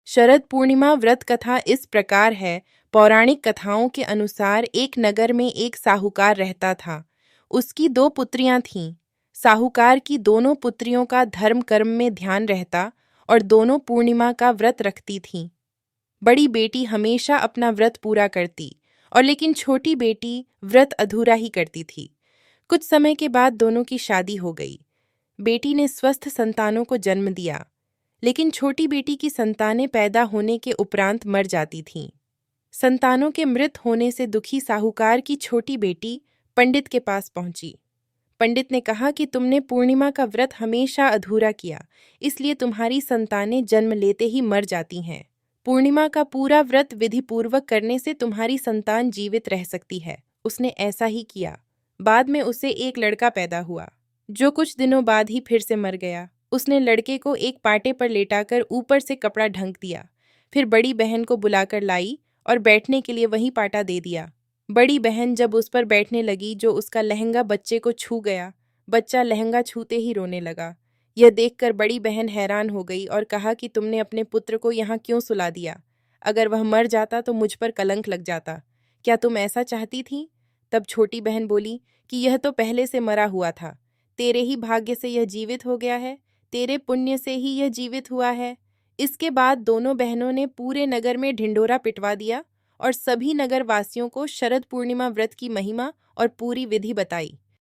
शरद पूर्णिमा व्रत कथा इस प्रकार है। पौराणिक कथाओं के अनुसार एक नगर में एक साहूकार रहता था। उसकी दो पुत्रियां थीं। साहूकार की दोनों पुत्रियों का धर्म कर्म में ध्यान रहता और दोनों पूर्णिमा का व्रत रखती थीं। बड़ी बेटी हमेशा अपना व्रत पूरा करती और लेकिन छोटी बेटी व्रत अधूरा ही करती थी। कुछ समय के बाद दोनों की शादी हो गई। बेटी ने स्वस्थ संतानों को जन्म दिया, लेकिन छोटी बेटी की संतानें पैदा होने के उपरांत मर जाती थीं। संतानों के मृत होने से दुखी साहूकार की छोटी बेटी पंडित के पास पहुंची। पंडित ने कहा कि तुमने पूर्णिमा का व्रत हमेशा अधूरा किया, इसलिए तुम्हारी संतानें जन्म लेते ही मर जाती हैं। पूर्णिमा का पूरा व्रत विधिपूर्वक करने से तुम्हारी संतान जीवित रह सकती है। उसने ऐसा ही किया। बाद में उसे एक लड़का पैदा हुआ, जो कुछ दिनों बाद ही फिर से मर गया। उसने लड़के को एक पाटे पर लेटाकर ऊपर से कपड़ा ढक दिया, फिर बड़ी बहन को बुलाकर लाई और बैठने के लिए वही पाटा दे दिया। बड़ी बहन जब उस पर बैठने लगी, जो उसका लहंगा बच्चे को छू गया। बच्चा लहंगा छूते ही रोने लगा। यह देखकर बड़ी बहन हैरान हो गई और कहा कि तुमने अपने पुत्र को यहाँ क्यों सुला दिया? अगर वह मर जाता तो मुझ पर कलंक लग जाता। क्या तुम ऐसा चाहती थी? तब छोटी बहन बोली कि यह तो पहले से मरा हुआ था। तेरे ही भाग्य से यह जीवित हो गया है, तेरे पुण्य से ही यह जीवित हुआ है। इसके बाद दोनों बहनों ने पूरे नगर में ढिंढोरा पिटवा दिया और सभी नगर वासियों को शरद पूर्णिमा व्रत की महिमा और पूरी विधि बताई।